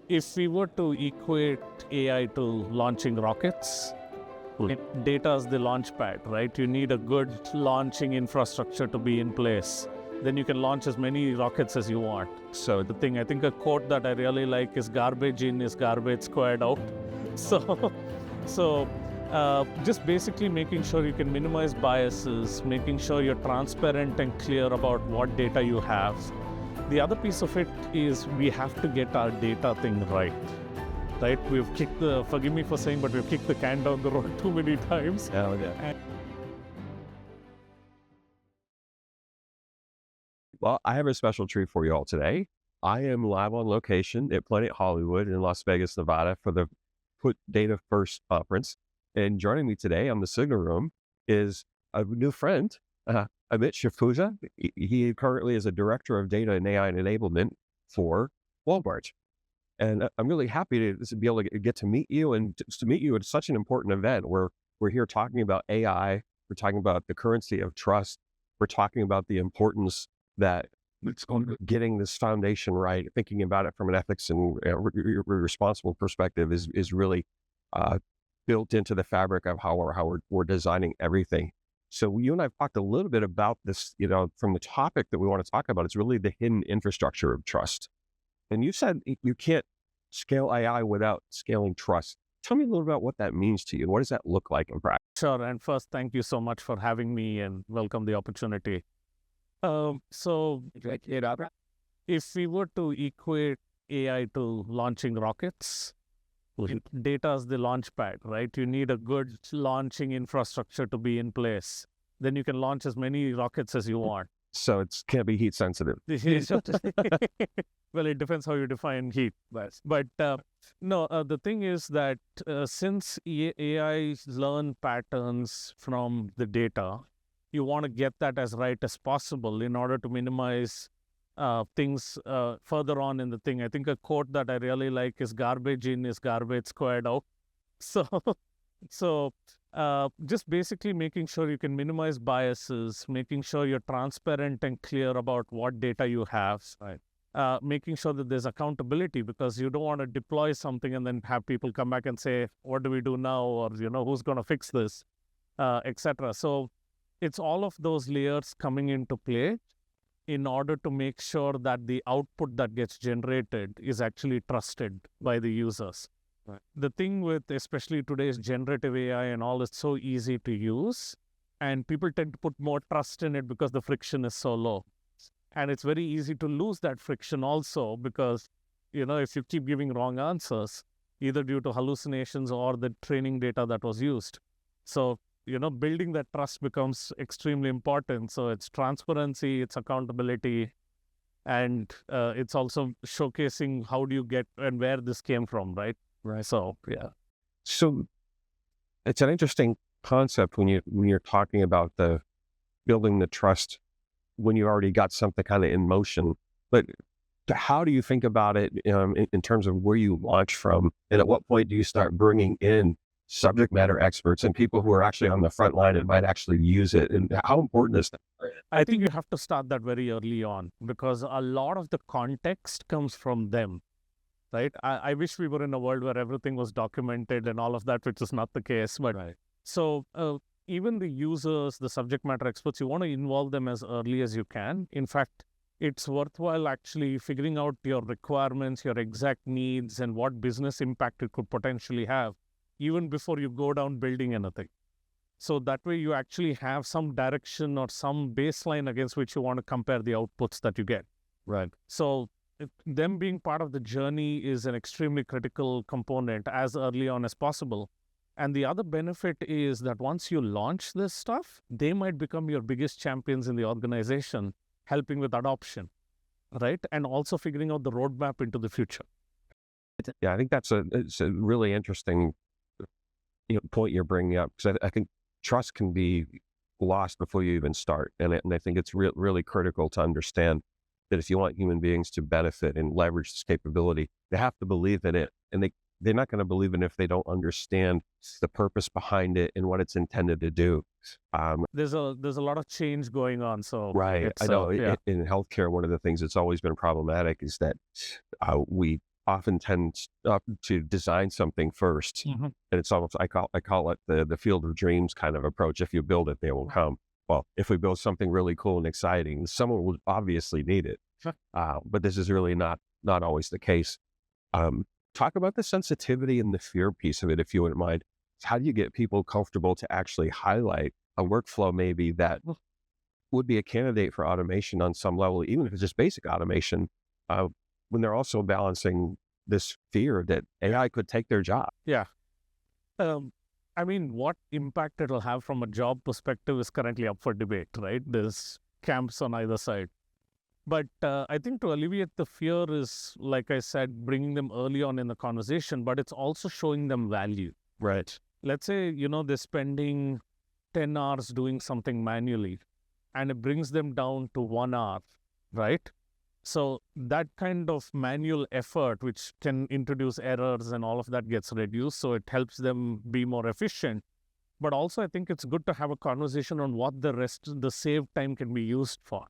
If we were to equate AI to launching rockets, data is the launch pad, right? You need a good launching infrastructure to be in place. Then you can launch as many rockets as you want. So I think a quote that I really like is garbage in is garbage squared out. So, just basically making sure you can minimize biases, making sure you're transparent and clear about what data you have. The other piece of it is we have to get our data thing right. Right? Forgive me for saying, but we've kicked the can down the road too many times. Oh, yeah. Well, I have a special treat for you all today. I am live on location at Planet Hollywood in Las Vegas, Nevada for the Put Data First conference. And joining me today on the Signal Room is a new friend, Amit Shivpuja. He currently is a director of Data and AI Enablement for Walmart. And I'm really happy to be able to get to meet you and to meet you at such an important event where we're here talking about AI. We're talking about the currency of trust. We're talking about the importance that it's on getting this foundation right, thinking about it from an ethics and responsible perspective is really built into the fabric of how we're designing everything. So you and I have talked a little bit about this, from the topic that we want to talk about. It's really the hidden infrastructure of trust. And you said you can't scale AI without scaling trust. Tell me a little about what that means to you. What does that look like in practice? Sure. And first, thank you so much for having me and welcome the opportunity. So if we were to equate AI to launching rockets, data is the launch pad, right? You need a good launching infrastructure to be in place. Then you can launch as many rockets as you want. So it can't be heat sensitive. Well, it depends how you define heat. But the thing is that since AI learn patterns from the data, you want to get that as right as possible in order to minimize things further on in the thing. I think a quote that I really like is garbage in is garbage squared out. So just basically making sure you can minimize biases, making sure you're transparent and clear about what data you have. Right. Making sure that there's accountability, because you don't want to deploy something and then have people come back and say, what do we do now? Or, who's going to fix this, etc. So it's all of those layers coming into play in order to make sure that the output that gets generated is actually trusted by the users. Right. The thing with especially today's generative AI and all is so easy to use, and people tend to put more trust in it because the friction is so low. And it's very easy to lose that friction also because, if you keep giving wrong answers, either due to hallucinations or the training data that was used. So, building that trust becomes extremely important. So it's transparency, it's accountability, and it's also showcasing how do you get and where this came from, right? Right. So, yeah. So it's an interesting concept when you're talking about the building the trust when you already got something kind of in motion. But how do you think about it in terms of where you launch from, and at what point do you start bringing in subject matter experts and people who are actually on the front line and might actually use it? And how important is that? I think you have to start that very early on, because a lot of the context comes from them, right? I wish we were in a world where everything was documented and all of that, which is not the case. But right. So even the users, the subject matter experts, you want to involve them as early as you can. In fact, it's worthwhile actually figuring out your requirements, your exact needs, and what business impact it could potentially have, even before you go down building anything. So that way you actually have some direction or some baseline against which you want to compare the outputs that you get. Right. So them being part of the journey is an extremely critical component as early on as possible. And the other benefit is that once you launch this stuff, they might become your biggest champions in the organization, helping with adoption, right? And also figuring out the roadmap into the future. Yeah, I think it's a really interesting point you're bringing up, because I think trust can be lost before you even start. And I think it's really critical to understand that if you want human beings to benefit and leverage this capability, they have to believe in it. And they're not going to believe in it if they don't understand the purpose behind it and what it's intended to do. There's a lot of change going on. So right, I know in healthcare, one of the things that's always been problematic is that we often tends to design something first, Mm-hmm. and it's almost I call it the field of dreams kind of approach. If you build it, they will come. Well, if we build something really cool and exciting, someone will obviously need it. Sure. But this is really not always the case. Um, Talk about the sensitivity and the fear piece of it, if you wouldn't mind. How do you get people comfortable to actually highlight a workflow maybe that would be a candidate for automation on some level, even if it's just basic automation, uh, when they're also balancing this fear that AI could take their job? Yeah. I mean, what impact it'll have from a job perspective is currently up for debate, right? There's camps on either side. But I think to alleviate the fear is, like I said, bringing them early on in the conversation, but it's also showing them value. Right. Let's say, they're spending 10 hours doing something manually, and it brings them down to 1 hour, right? So that kind of manual effort, which can introduce errors and all of that, gets reduced. So it helps them be more efficient. But also, I think it's good to have a conversation on what the saved time can be used for,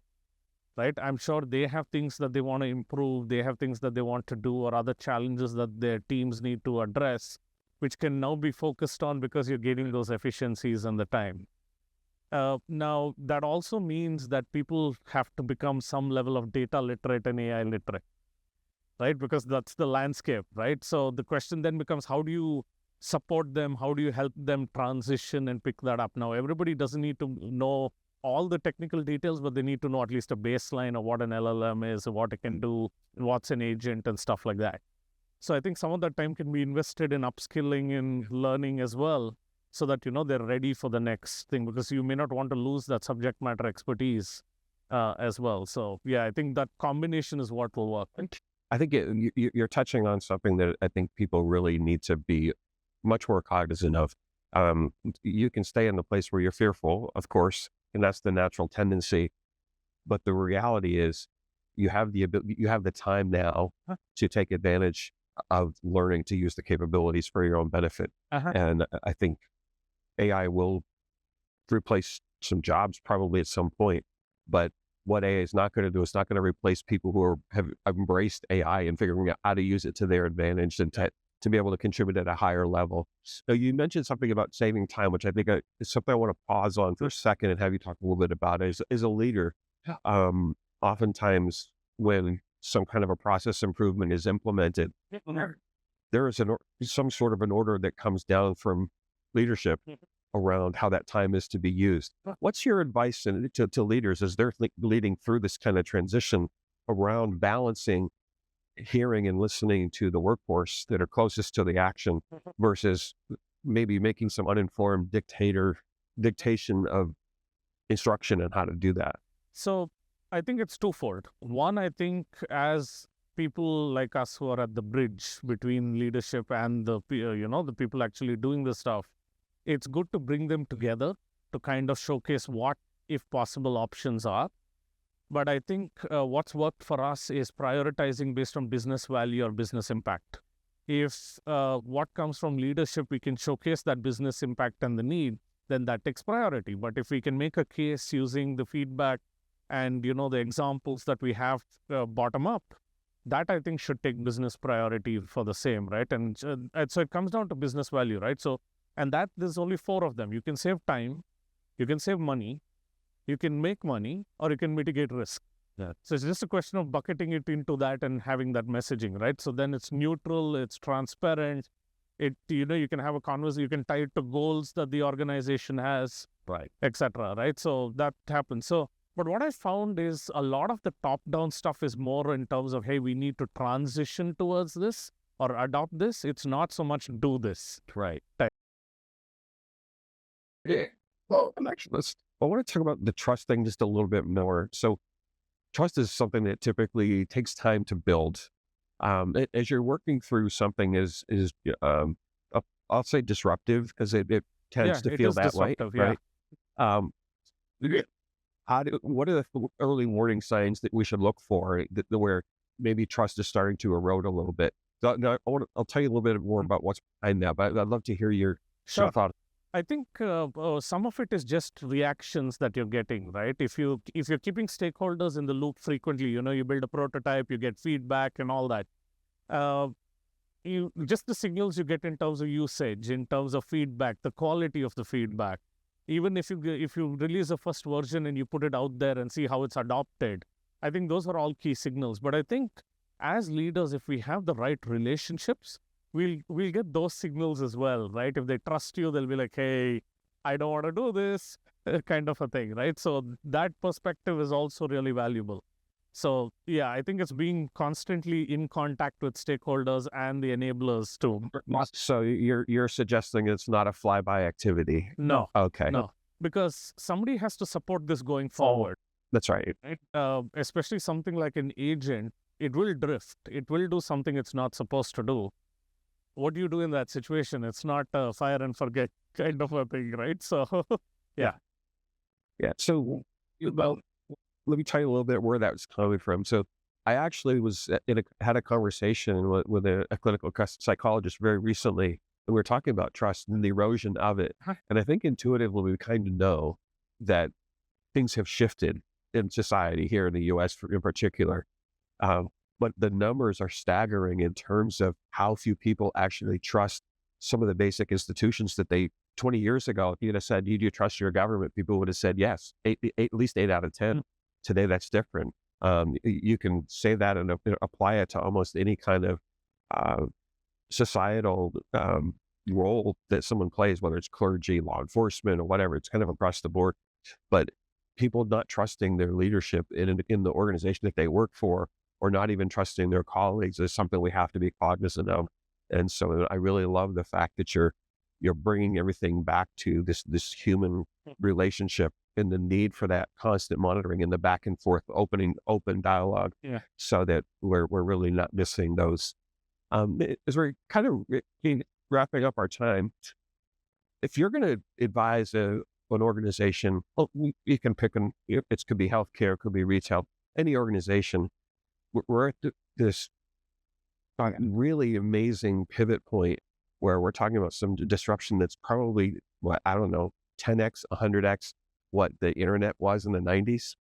right? I'm sure they have things that they want to improve. They have things that they want to do, or other challenges that their teams need to address, which can now be focused on because you're getting those efficiencies and the time. Now, that also means that people have to become some level of data literate and AI literate, right? Because that's the landscape, right? So the question then becomes, how do you support them? How do you help them transition and pick that up? Now, everybody doesn't need to know all the technical details, but they need to know at least a baseline of what an LLM is, what it can do, what's an agent, and stuff like that. So I think some of that time can be invested in upskilling and learning as well, so that, they're ready for the next thing, because you may not want to lose that subject matter expertise as well. So yeah, I think that combination is what will work. I think you're touching on something that I think people really need to be much more cognizant of. You can stay in the place where you're fearful, of course, and that's the natural tendency. But the reality is, you have the time now to take advantage of learning to use the capabilities for your own benefit. And I think AI will replace some jobs probably at some point, but what AI is not going to do, it's not going to replace people who have embraced AI and figuring out how to use it to their advantage and to be able to contribute at a higher level. So you mentioned something about saving time, which I think is something I want to pause on for a second and have you talk a little bit about. As a leader, oftentimes when some kind of a process improvement is implemented, there is some sort of an order that comes down from leadership around how that time is to be used. What's your advice to leaders as they're leading through this kind of transition around balancing hearing and listening to the workforce that are closest to the action versus maybe making some uninformed dictation of instruction on how to do that? So I think it's twofold. One, I think as people like us who are at the bridge between leadership and the people actually doing the stuff, it's good to bring them together to kind of showcase what, if possible, options are. But I think what's worked for us is prioritizing based on business value or business impact. If what comes from leadership, we can showcase that business impact and the need, then that takes priority. But if we can make a case using the feedback and, the examples that we have bottom up, that I think should take business priority for the same, right? And so it comes down to business value, right? So, and that there's only 4 of them. You can save time, you can save money, you can make money, or you can mitigate risk. Yeah. So it's just a question of bucketing it into that and having that messaging, right? So then it's neutral, it's transparent. You can have a conversation, you can tie it to goals that the organization has, Right. etc. Right? So that happens. So, but what I found is a lot of the top-down stuff is more in terms of, hey, we need to transition towards this or adopt this. It's not so much do this. Right. Yeah. Well, I want to talk about the trust thing just a little bit more. So trust is something that typically takes time to build. As you're working through something I'll say disruptive, because it tends to It feel is that way, disruptive, right? Um, what are the early warning signs that we should look for where maybe trust is starting to erode a little bit? So, now, I'll tell you a little bit more about what's behind that, but I'd love to hear your Sure. thought. I think some of it is just reactions that you're getting, right? If you're keeping stakeholders in the loop frequently, you build a prototype, you get feedback and all that. uh, you just the signals you get in terms of usage, in terms of feedback, the quality of the feedback. Even if you release a first version and you put it out there and see how it's adopted, I think those are all key signals. But I think as leaders, if we have the right relationships, we'll get those signals as well, right? If they trust you, they'll be like, hey, I don't want to do this, kind of a thing, right? So that perspective is also really valuable. So yeah, I think it's being constantly in contact with stakeholders and the enablers too. So you're suggesting it's not a flyby activity? No, Okay. no, because somebody has to support this going forward. That's right. Right? Especially something like an agent, it will drift. It will do something it's not supposed to do. What do you do in that situation? It's not a fire and forget kind of a thing, right? So yeah. Yeah. So, well, let me tell you a little bit where that was coming from. So, I actually was had a conversation with a clinical psychologist very recently, and we were talking about trust and the erosion of it. And I think intuitively we kind of know that things have shifted in society here in the U.S. in particular. But the numbers are staggering in terms of how few people actually trust some of the basic institutions that 20 years ago, if you'd have said, do you trust your government? People would have said yes, at least 8 out of 10. Today, that's different. You can say that and apply it to almost any kind of societal role that someone plays, whether it's clergy, law enforcement, or whatever. It's kind of across the board. But people not trusting their leadership in the organization that they work for, or not even trusting their colleagues, is something we have to be cognizant of. And so I really love the fact that you're bringing everything back to this human relationship and the need for that constant monitoring and the back and forth open dialogue, so that we're really not missing those. As we're kind of wrapping up our time, if you're going to advise an organization, you can pick it could be healthcare, could be retail, any organization. We're at this really amazing pivot point where we're talking about some disruption that's probably, I don't know, 10x, 100x what the internet was in the 90s.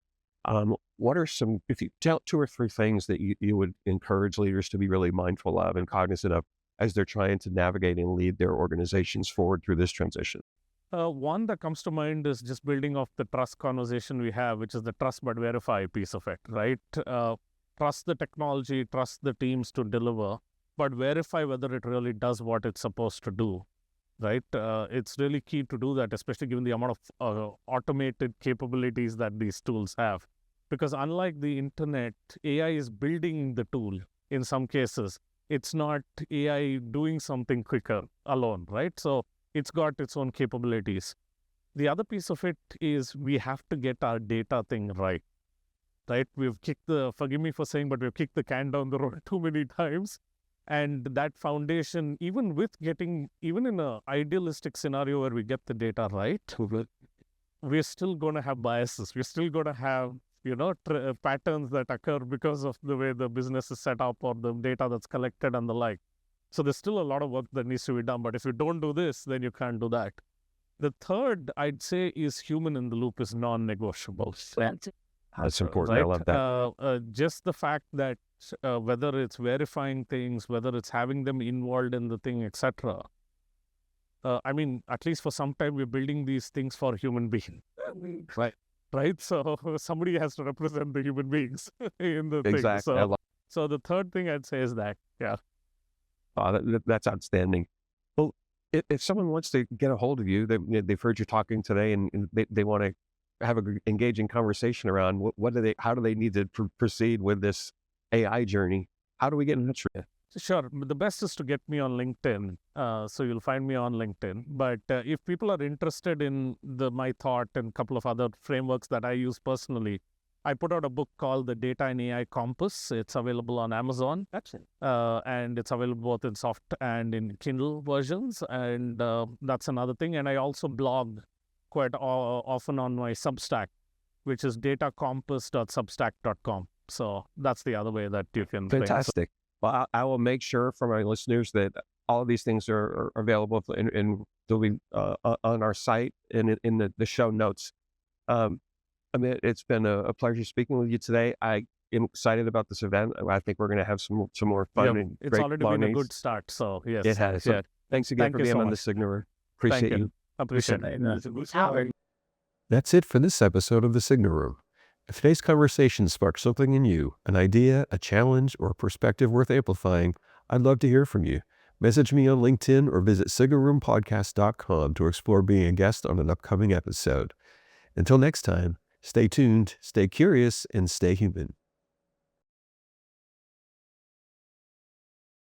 What are some, if you tell 2 or 3 things that you would encourage leaders to be really mindful of and cognizant of as they're trying to navigate and lead their organizations forward through this transition? One that comes to mind is just building off the trust conversation we have, which is the trust but verify piece of it, right? Trust the technology, trust the teams to deliver, but verify whether it really does what it's supposed to do, right? It's really key to do that, especially given the amount of automated capabilities that these tools have. Because unlike the internet, AI is building the tool in some cases. It's not AI doing something quicker alone, right? So it's got its own capabilities. The other piece of it is we have to get our data thing right. Right? We've kicked forgive me for saying, but we've kicked the can down the road too many times. And that foundation, even in an idealistic scenario where we get the data right, we're still going to have biases. We're still going to have, patterns that occur because of the way the business is set up or the data that's collected and the like. So there's still a lot of work that needs to be done. But if you don't do this, then you can't do that. The third, I'd say, is human in the loop is non-negotiable. That's important. Right? I love that. Just the fact that whether it's verifying things, whether it's having them involved in the thing, etc. At least for some time, we're building these things for human beings. Right? So somebody has to represent the human beings in the thing. Exactly. So the third thing I'd say is that, yeah. That's outstanding. Well, if someone wants to get a hold of you, they've heard you talking today, and they want to have an engaging conversation around how do they need to proceed with this AI journey? How do we get in touch with you? Sure. The best is to get me on LinkedIn. So you'll find me on LinkedIn. But if people are interested in my thought and a couple of other frameworks that I use personally, I put out a book called the Data and AI Compass. It's available on Amazon. And it's available both in soft and in Kindle versions. And that's another thing. And I also blog quite often on my Substack, which is datacompass.substack.com. So that's the other way that you can. Fantastic. Well, I will make sure for my listeners that all of these things are available and they'll be on our site and in the show notes. Amit, it's been a pleasure speaking with you today. excited about this event. I think we're going to have some more fun and It's great already been a learnings. good start. So yes, It has. So thanks again Thank for you being so on the much. Signal Room. Thank Appreciate you. you. Appreciate it. That's it for this episode of The Signal Room. If today's conversation sparked something in you, an idea, a challenge, or a perspective worth amplifying, I'd love to hear from you. Message me on LinkedIn or visit signalroompodcast.com to explore being a guest on an upcoming episode. Until next time, stay tuned, stay curious, and stay human.